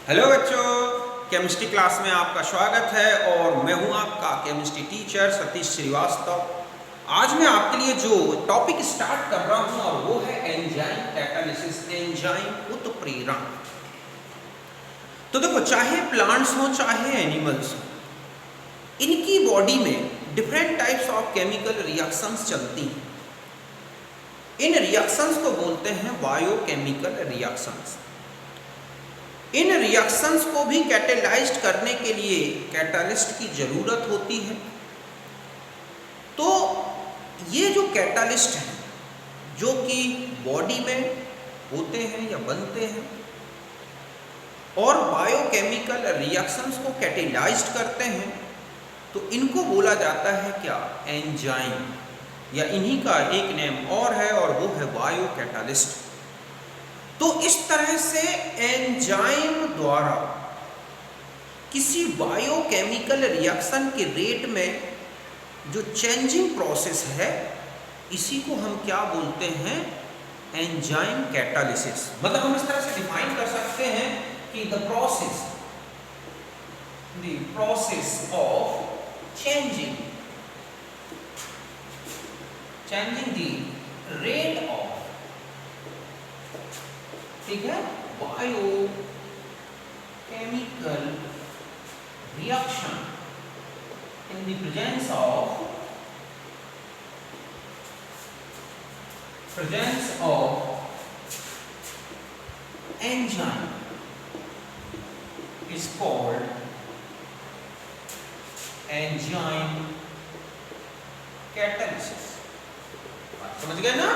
Hello बच्चों, chemistry class में आपका स्वागत है और मैं हूं आपका केमिस्ट्री टीचर सतीश श्रीवास्तव। आज मैं आपके लिए जो टॉपिक स्टार्ट कर रहा हूं और वो है एंजाइम कैटालिसिस, एंजाइम उत्प्रेरण। तो देखो, चाहे प्लांट्स हो चाहे एनिमल्स हो, इनकी बॉडी में different types of chemical reactions चलती हैं। इन रिएक्शंस को बोलते हैं बायोकेमिकल रिएक्शंस। इन रिएक्शंस को भी कैटेलाइज्ड करने के लिए कैटालिस्ट की ज़रूरत होती है। तो ये जो कैटालिस्ट हैं जो कि बॉडी में होते हैं या बनते हैं और बायोकेमिकल रिएक्शंस को कैटेलाइज्ड करते हैं, तो इनको बोला जाता है क्या? एंजाइम, या इन्हीं का एक नेम और है और वो है बायोकैटालिस्ट। तो इस तरह से एंजाइम द्वारा किसी बायोकेमिकल रिएक्शन के रेट में जो चेंजिंग प्रोसेस है, इसी को हम क्या बोलते हैं? Enzyme catalysis. मतलब हम इस तरह से डिफाइन कर सकते हैं कि the process of changing the rate of, ठीक है, biochemical reaction in the presence of enzyme is called enzyme catalysis. समझ गए ना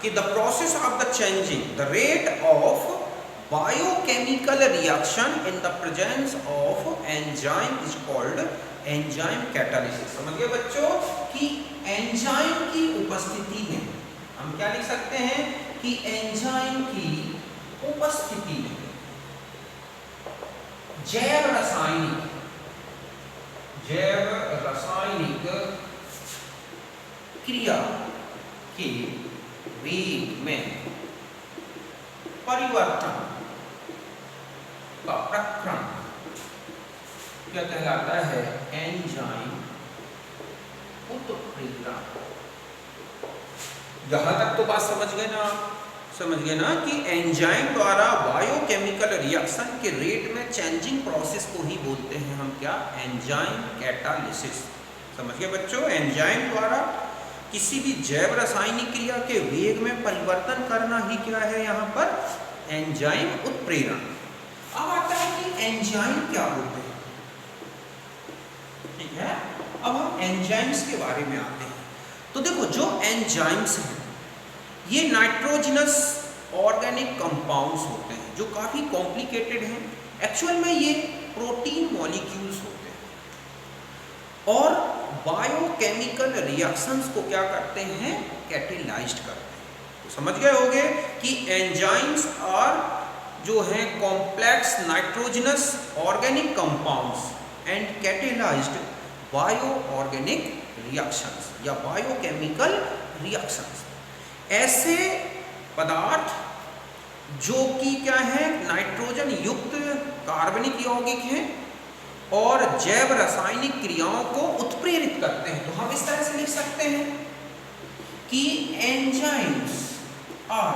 कि the process of the changing the rate of biochemical reaction in the presence of enzyme is called enzyme catalysis. समझ गए बच्चों कि एंजाइम की उपस्थिति में हम क्या लिख सकते हैं कि एंजाइम की उपस्थिति में जैव रासायनिक क्रिया के वेग में परिवर्तन का प्रक्रम क्या कहलाता है? एंजाइम उत्प्रेरण। यहां तक तो बात समझ गए ना कि एंजाइम द्वारा बायोकेमिकल रिएक्शन के रेट में चेंजिंग प्रोसेस को ही बोलते हैं हम क्या? Enzyme catalysis. समझ गए बच्चों? एंजाइम द्वारा किसी भी जैव रासायनिक क्रिया के वेग में परिवर्तन करना ही क्या है यहाँ पर? एंजाइम उत्प्रेरण। अब आता है कि एंजाइम क्या होते हैं, ठीक है। अब हम एंजाइम्स के बारे में आते हैं। तो देखो, जो एंजाइम्स हैं ये नाइट्रोजनस ऑर्गेनिक कंपाउंड्स होते हैं जो काफ़ी कॉम्प्लिकेटेड हैं। एक्चुअल में ये प्रोटीन मॉलिक्यूल्स होते हैं और बायोकेमिकल रिएक्शंस को क्या करते हैं? कैटेलाइज्ड करते हैं। तो समझ गए होंगे कि एंजाइम्स आर जो हैं complex nitrogenous organic compounds and catalysed bio organic reactions या बायोकेमिकल रिएक्शंस। ऐसे पदार्थ जो कि क्या है? नाइट्रोजन युक्त कार्बनिक यौगिक हैं और जैव रासायनिक क्रियाओं को उत्प्रेरित करते हैं। तो हम इस तरह से लिख सकते हैं कि enzymes are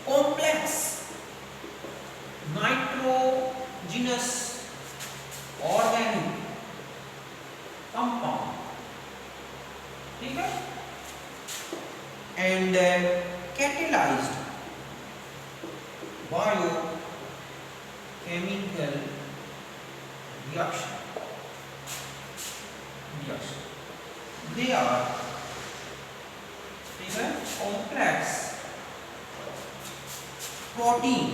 complex nitrogenous organic compound, ठीक है, and catalyzed biochemical reaction. They are, ठीक है, complex protein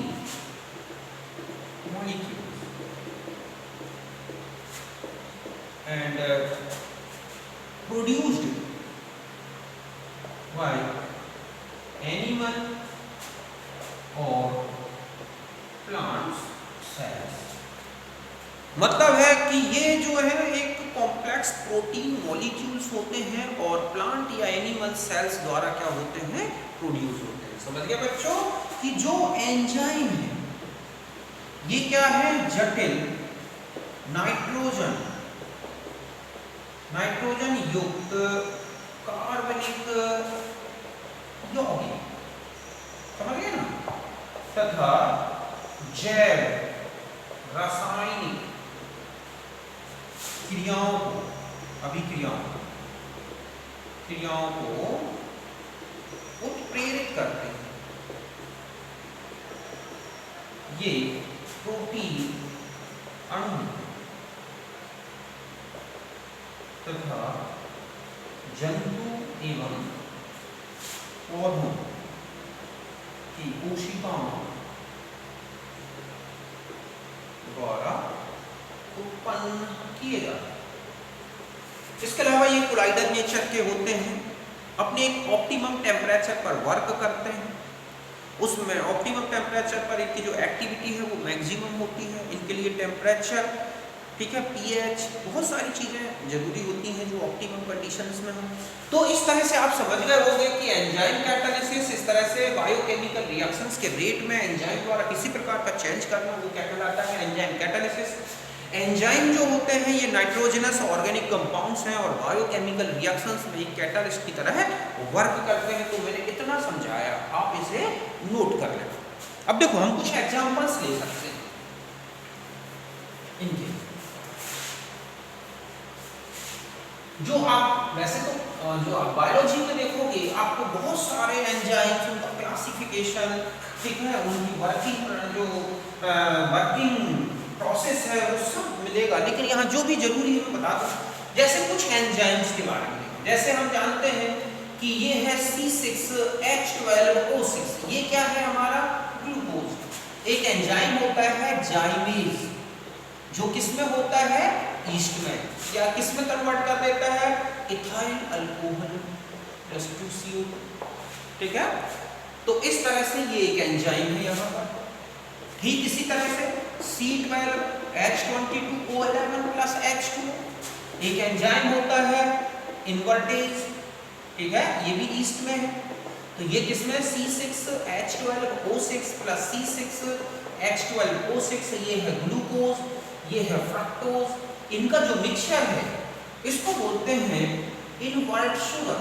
molecules and produced by animal और प्लांट्स सेल्स। मतलब है कि ये जो है एक कॉम्प्लेक्स प्रोटीन मॉलिक्यूल्स होते हैं और प्लांट या एनिमल सेल्स द्वारा क्या होते हैं? प्रोड्यूस होते हैं। समझ गए बच्चों कि जो एंजाइम है ये क्या है? जटिल नाइट्रोजन युक्त कार्बनिक यौगिक, समझ गए ना, तथा जैव रासायनिक क्रियाओं को उत्प्रेरित करते हैं। ये प्रोटीन अणु तथा जंतु एवं पौधों की कोशिकाओं द्वारा उत्पन्न किए जाते हैं। इसके अलावा ये कोलाइडल नेचर के होते हैं, अपने एक ऑप्टिमम टेम्परेचर पर वर्क करते हैं। उसमें ऑप्टिमम टेम्परेचर पर इनकी जो एक्टिविटी है वो मैक्सिमम होती है। इनके लिए टेम्परेचर, ठीक है, पीएच, बहुत सारी चीज़ें जरूरी होती हैं जो ऑप्टिमम कंडीशंस में हो। तो इस तरह से आप समझ गए होंगे कि एंजाइम कैटालिसिस, इस तरह से बायोकेमिकल रिएक्शंस के रेट में एंजाइम द्वारा किसी प्रकार का चेंज करना, वो क्या कहलाता है? Enzyme catalysis. एंजाइम जो होते हैं ये नाइट्रोजनस ऑर्गेनिक कंपाउंड्स हैं और बायोकेमिकल रिएक्शंस में एक कैटालिस्ट की तरह वर्क करते हैं। तो मैंने इतना समझाया, आप इसे नोट कर लें। अब देखो हम कुछ एग्जांपल्स ले सकते हैं इनके, जो आप वैसे तो जो आप बायोलॉजी में देखोगे आपको बहुत सारे एंजाइम्स, उनका क्लासिफिकेशन, ठीक है, उनकी वर्किंग प्रोसेस है वो सब मिलेगा, लेकिन यहाँ जो भी जरूरी है मैं बता दूं। जैसे कुछ एंजाइम्स के बारे में, जैसे हम जानते हैं कि ये है C6H12O6, ये क्या है? हमारा ग्लूकोज। एक एंजाइम होता है जाइमेज, जो किसमें होता है? ईस्ट में, या किसमें कन्वर्ट कर देता है? इथाइल अल्कोहल प्लस 2CO, ठीक है। तो इस तरह से ये एक एंजाइम है यहाँ पर। ठीक इसी तरह से C12H22O11 प्लस H2 एक एंजाइम होता है इन्वर्टेज, ठीक है, ये भी ईस्ट में है। तो ये किसमें? C6H12O6 प्लस C6H12O6, ये है ग्लूकोज, ये है फ्रक्टोज। इनका जो मिक्सचर है इसको बोलते हैं इनवर्ट शुगर,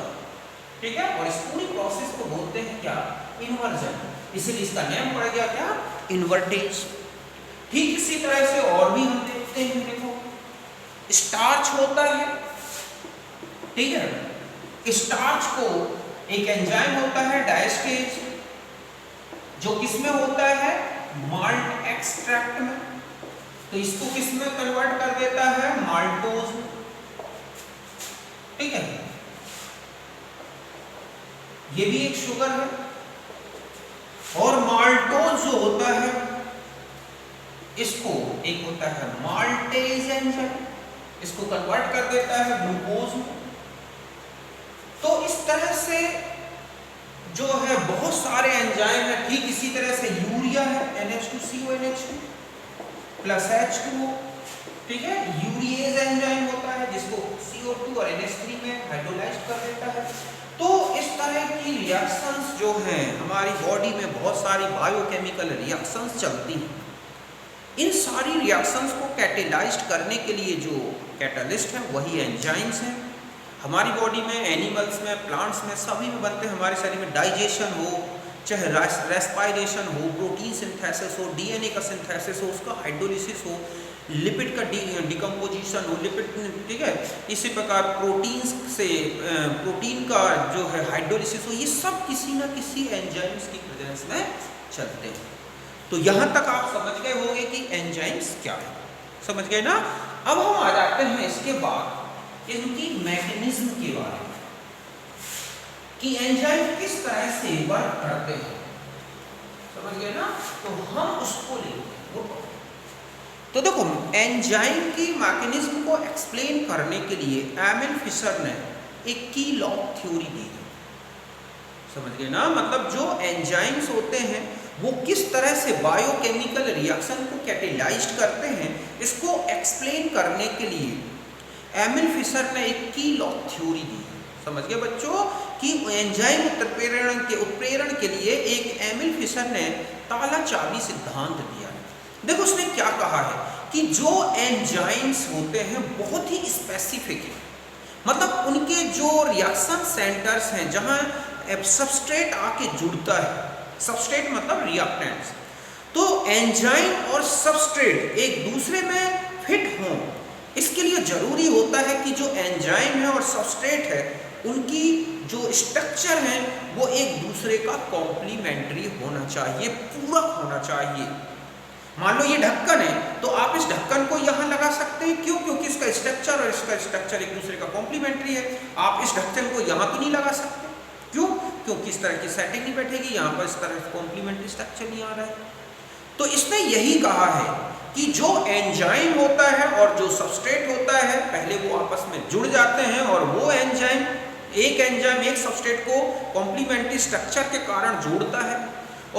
ठीक है, और इस पूरी प्रोसेस को बोलते हैं क्या? इन्वर्जन। इसलिए इसका नाम पड़ गया क्या? इन्वर्टेज। ठीक इसी तरह से और भी हम देखते हैं, देखो स्टार्च होता है, ठीक है, स्टार्च को एक एंजाइम होता है डायस्टेज, जो किसमें होता है? माल्ट एक्सट्रैक्ट में। तो इसको किसमें कन्वर्ट कर देता है? माल्टोज, ठीक है। ये भी एक शुगर है। और माल्टोज जो होता है इसको एक होता है माल्टेज एंजाइम, इसको कन्वर्ट कर देता है ग्लूकोज में। तो इस तरह से जो है बहुत सारे एंजाइम है। ठीक इसी तरह से यूरिया है, NH2CONH2 प्लस H2O, ठीक है, यूरिएज एंजाइम होता है जिसको CO2 और NH3 में हाइड्रोलाइज कर देता है। तो इस तरह की रिएक्शंस जो हैं हमारी बॉडी में, बहुत सारी बायोकेमिकल रिएक्शंस चलती हैं। इन सारी रिएक्शंस को कैटेलाइज्ड करने के लिए जो कैटलिस्ट है वही एंजाइम्स हैं। हमारी बॉडी में, एनिमल्स में, प्लांट्स में, सभी में बनते हैं। हमारे शरीर में डाइजेशन हो, चाहे रेस्पायरेशन हो, प्रोटीन सिंथेसिस हो, DNA का सिंथेसिस हो, उसका हाइड्रोलिसिस हो, लिपिड का डिकम्पोजिशन हो, लिपिड, ठीक है, इसी प्रकार प्रोटीन्स से प्रोटीन का जो है हाइड्रोलिसिस हो, ये सब किसी न किसी एंजाइम्स की प्रेजेंस में चलते हैं। तो यहाँ तक आप समझ गए होंगे कि एंजाइम्स क्या है, समझ गए ना। अब हम आ जाते हैं इसके बाद इनकी मैकेनिज्म के बारे में कि एंजाइम किस तरह से वर्क करते हैं, समझ गए ना। तो हम उसको लेंगे। तो देखो एंजाइम की मैकेनिज्म को एक्सप्लेन करने के लिए एमिल फिशर ने एक की लॉ थ्योरी दी है, समझ गए ना। मतलब जो एंजाइम्स होते हैं वो किस तरह से बायोकेमिकल रिएक्शन को कैटेलाइज्ड करते हैं, इसको एक्सप्लेन करने के लिए एमिल फिशर ने एक की लॉ थ्योरी दी है, समझ गए बच्चों, कि एंजाइम उत्प्रेरण के लिए एक एमिल फिशर ने ताला चाबी सिद्धांत दिया है। देखो उसने क्या कहा है कि जो एंजाइम्स होते हैं बहुत ही स्पेसिफिक है, मतलब उनके जो रिएक्शन सेंटर्स हैं जहां सबस्ट्रेट आके जुड़ता है, सबस्ट्रेट मतलब रिएक्टेंट्स, तो एंजाइम और सबस्ट्रेट एक दूसरे में फिट हों, इसके लिए जरूरी होता है कि जो एंजाइम है और सबस्ट्रेट है उनकी जो स्ट्रक्चर है वो एक दूसरे का कॉम्प्लीमेंट्री होना चाहिए, पूरक होना चाहिए। मान लो ये ढक्कन है तो आप इस ढक्कन को यहाँ लगा सकते हैं, क्यों? क्योंकि इसका स्ट्रक्चर और इसका स्ट्रक्चर एक दूसरे का कॉम्प्लीमेंट्री है। आप इस ढक्कन को यहाँ तो नहीं लगा सकते, क्यों? क्योंकि इस तरह की सेटिंग नहीं बैठेगी, यहाँ पर इस तरह कॉम्प्लीमेंट्री स्ट्रक्चर नहीं आ रहा है। तो इसने यही कहा है कि जो एंजाइम होता है और जो सबस्ट्रेट होता है पहले वो आपस में जुड़ जाते हैं और वो एंजाइम एक सबस्ट्रेट को कॉम्प्लीमेंट्री स्ट्रक्चर के कारण जोड़ता है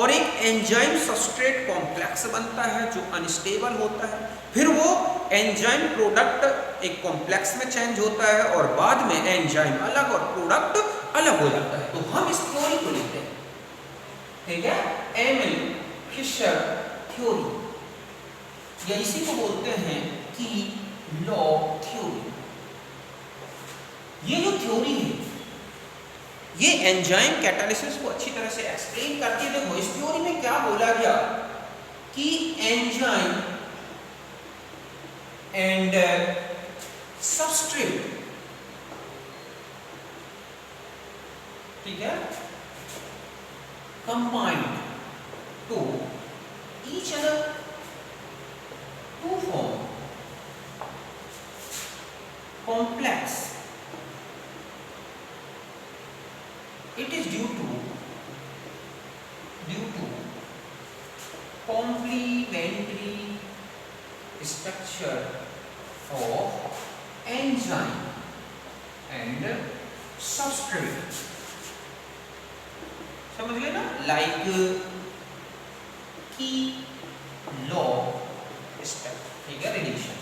और एक एंजाइम सबस्ट्रेट कॉम्प्लेक्स बनता है जो अनस्टेबल होता है। फिर वो एंजाइम प्रोडक्ट एक कॉम्प्लेक्स में चेंज होता है और बाद में एंजाइम अलग और प्रोडक्ट अलग हो जाता है। तो हम इस थ्योरी को लेते हैं, ठीक है, एमिल फिशर थ्योरी, या इसी को बोलते हैं कि लॉ थ्योरी। ये जो थ्योरी है ये एंजाइम कैटालिसिस को अच्छी तरह से एक्सप्लेन करती है। देखो इस थ्योरी में क्या बोला गया कि एंजाइम एंड सबस्ट्रेट, ठीक है, combined to each other to form complex. It is due to complementary structure of enzyme and substrate। समझ गए ना, लाइक की लॉ स्टेप, ठीक है, रिलेशन।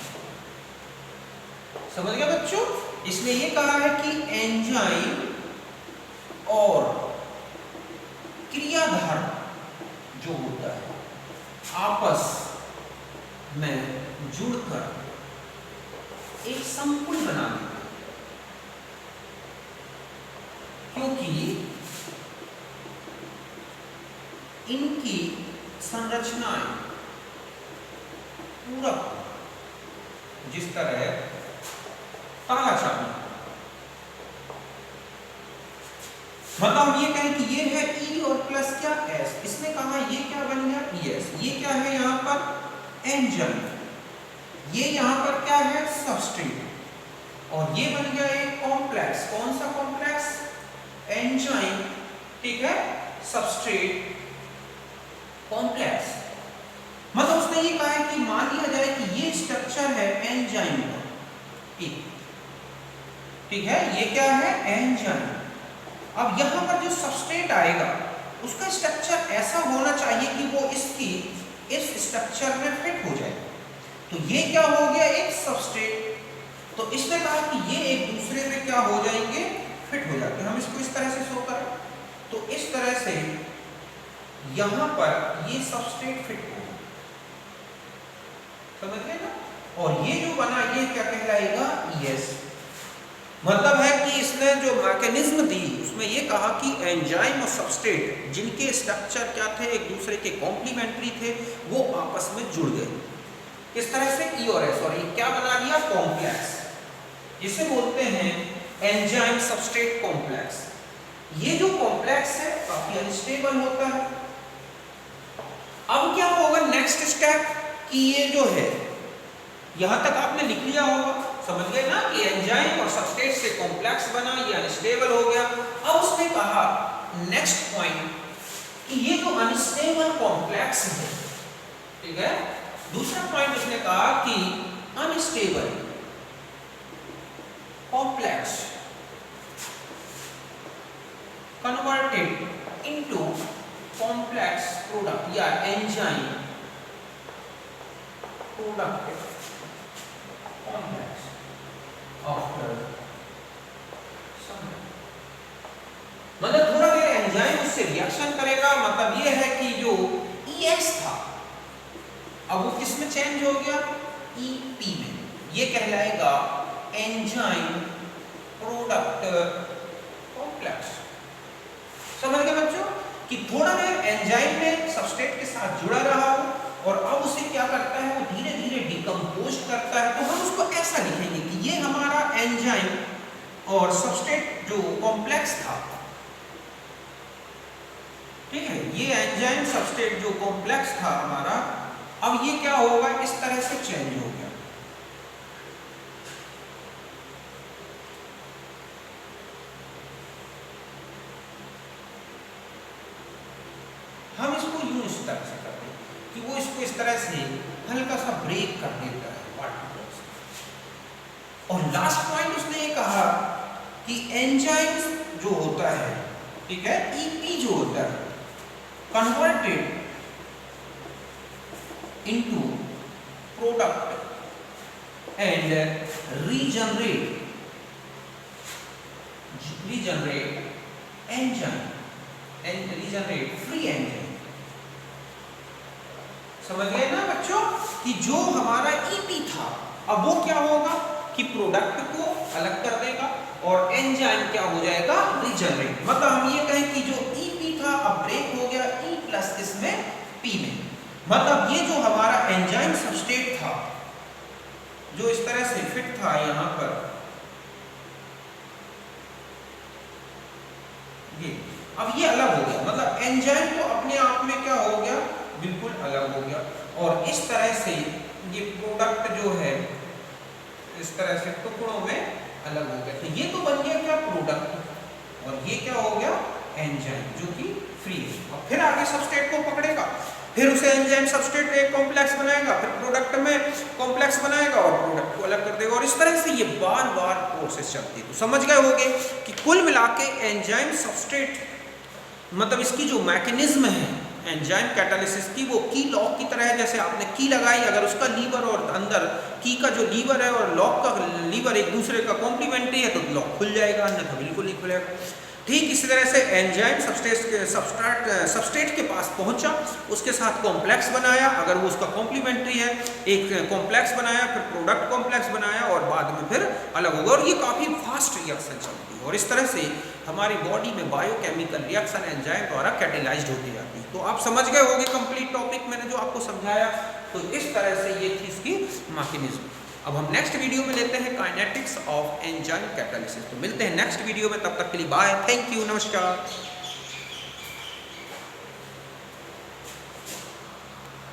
समझ गया बच्चों? इसने ये कहा है कि एंजाइम और क्रियाधार जो होता है आपस में जुड़कर एक संकुल बना देता है, क्योंकि इनकी संरचनाएं पूरक, जिस तरह ताला चाबी, मतलब हम ये कहें कि ये है E और प्लस क्या S, इसने कहा ये क्या बन गया ES, ये क्या है यहाँ पर एंजाइम, ये यहाँ पर क्या है सबस्ट्रेट, और ये बन गया एक कॉम्प्लेक्स। कौन सा कॉम्प्लेक्स? एंजाइम, ठीक है, सबस्ट्रेट कॉम्प्लेक्स। मतलब उसने ये कहा है कि मान लिया जाए कि ये स्ट्रक्चर है एंजाइम का, ठीक है, ये क्या है एंजाइम। अब यहाँ पर जो सबस्ट्रेट आएगा उसका स्ट्रक्चर ऐसा होना चाहिए कि वो इसकी इस स्ट्रक्चर में फिट हो जाए। तो ये क्या हो गया एक सबस्ट्रेट, तो इसने कहा कि ये एक दूसरे में क्या हो जाएंगे, फिट हो जाते हैं। हम इसको इस तरह से शो करें तो इस तरह से यहाँ पर ये सबस्ट्रेट फिट हो, समझ गए ना, और ये जो बना ये क्या कहलाएगा ES। मतलब है कि इसने जो मैकेनिज्म दी उसमें ये कहा कि एंजाइम और सबस्ट्रेट जिनके स्ट्रक्चर क्या थे, एक दूसरे के कॉम्प्लीमेंट्री थे, वो आपस में जुड़ गए। किस तरह से E और S, और ये क्या बना दिया कॉम्प्लेक्स, जिसे बोलते हैं एंजाइम सबस्ट्रेट कॉम्प्लेक्स। ये जो कॉम्प्लेक्स है काफी अनस्टेबल होता है। अब क्या होगा नेक्स्ट स्टेप कि ये जो है यहां तक आपने लिख लिया होगा, समझ गए ना कि एंजाइम और सबस्ट्रेट से कॉम्प्लेक्स बना, ये अनस्टेबल हो गया। अब उसने कहा नेक्स्ट पॉइंट कि ये जो अनस्टेबल कॉम्प्लेक्स है, ठीक है, दूसरा पॉइंट उसने कहा कि unstable complex converted into complex product या enzyme product complex after some, मतलब थोड़ा देर एंजाइम उससे रिएक्शन करेगा। मतलब ये है कि जो EX था अब वो किस में चेंज हो गया, ईपी में। ये कहलाएगा एंजाइम प्रोडक्ट कॉम्प्लेक्स। समझ गए बच्चों कि थोड़ा देर एंजाइम में सबस्ट्रेट के साथ जुड़ा रहा हो और अब उसे क्या करता है, वो धीरे धीरे डिकम्पोज करता है। तो हम उसको ऐसा लिखेंगे कि ये हमारा एंजाइम और सबस्ट्रेट जो कॉम्प्लेक्स था, ठीक है, ये एंजाइम सबस्ट्रेट जो कॉम्प्लेक्स था हमारा, अब ये क्या होगा, इस तरह से चेंज हो गया। हम इसको यूं इस तरह से करते हैं कि वो इसको इस तरह से हल्का सा ब्रेक कर देता है पार्टिकल्स। और लास्ट पॉइंट उसने ये कहा कि एंजाइम जो होता है, ठीक है, ईपी जो होता है, converted into product and regenerate enzyme and regenerate free enzyme. समझ गए ना बच्चों कि जो हमारा ईपी था, अब वो क्या होगा कि प्रोडक्ट को अलग कर देगा और एंजाइम क्या हो जाएगा, रीजनरेट। मतलब हम ये कहें कि जो ईपी था अब ब्रेक हो गया ई प्लस इसमें पी में। मतलब ये जो हमारा एंजाइम सबस्ट्रेट था, जो इस तरह से फिट था यहां पर, ये अब ये अलग हो गया। मतलब एंजाइम तो अपने आप में क्या हो गया, बिल्कुल अलग हो गया। और इस तरह से ये प्रोडक्ट जो है इस तरह से टुकड़ों में अलग हो गया। तो ये तो बन गया क्या, प्रोडक्ट, और ये क्या हो गया, एंजाइम जो कि फ्री है। और फिर आगे सबस्ट्रेट को पकड़ेगा, फिर उसे एंजाइम सबस्ट्रेट एक कॉम्प्लेक्स बनाएगा, फिर प्रोडक्ट में कॉम्प्लेक्स बनाएगा और प्रोडक्ट को अलग कर देगा। और इस तरह से ये बार बार प्रोसेस चलती है। तो समझ गए होंगे कि कुल मिला के एंजाइम सबस्ट्रेट मतलब इसकी जो मैकेनिज्म है एंजाइम कैटालिसिस की, वो की लॉक की तरह है। जैसे आपने की लगाई, अगर उसका लीवर और अंदर की का जो लीवर है और लॉक का लीवर एक दूसरे का कॉम्प्लीमेंट्री है तो लॉक खुल जाएगा, अन्यथा बिल्कुल नहीं खुलेगा। ठीक इसी तरह से एंजाइम सबस्ट्रेट के पास पहुंचा, उसके साथ कॉम्प्लेक्स बनाया, अगर वो उसका कॉम्प्लीमेंट्री है, एक कॉम्प्लेक्स बनाया, फिर प्रोडक्ट कॉम्प्लेक्स बनाया और बाद में फिर अलग होगा। और ये काफ़ी फास्ट रिएक्शन चलती है और इस तरह से हमारी बॉडी में बायोकेमिकल रिएक्शन एंजाइम द्वारा कैटेलाइज्ड होती जाती है। तो आप समझ गए होंगे कंप्लीट टॉपिक मैंने जो आपको समझाया। तो इस तरह से ये थी इसकी मैकेनिज्म। अब हम नेक्स्ट वीडियो में लेते हैं काइनेटिक्स ऑफ एंजाइम कैटालिसिस। तो मिलते हैं नेक्स्ट वीडियो में, तब तक के लिए बाय, थैंक यू, नमस्कार।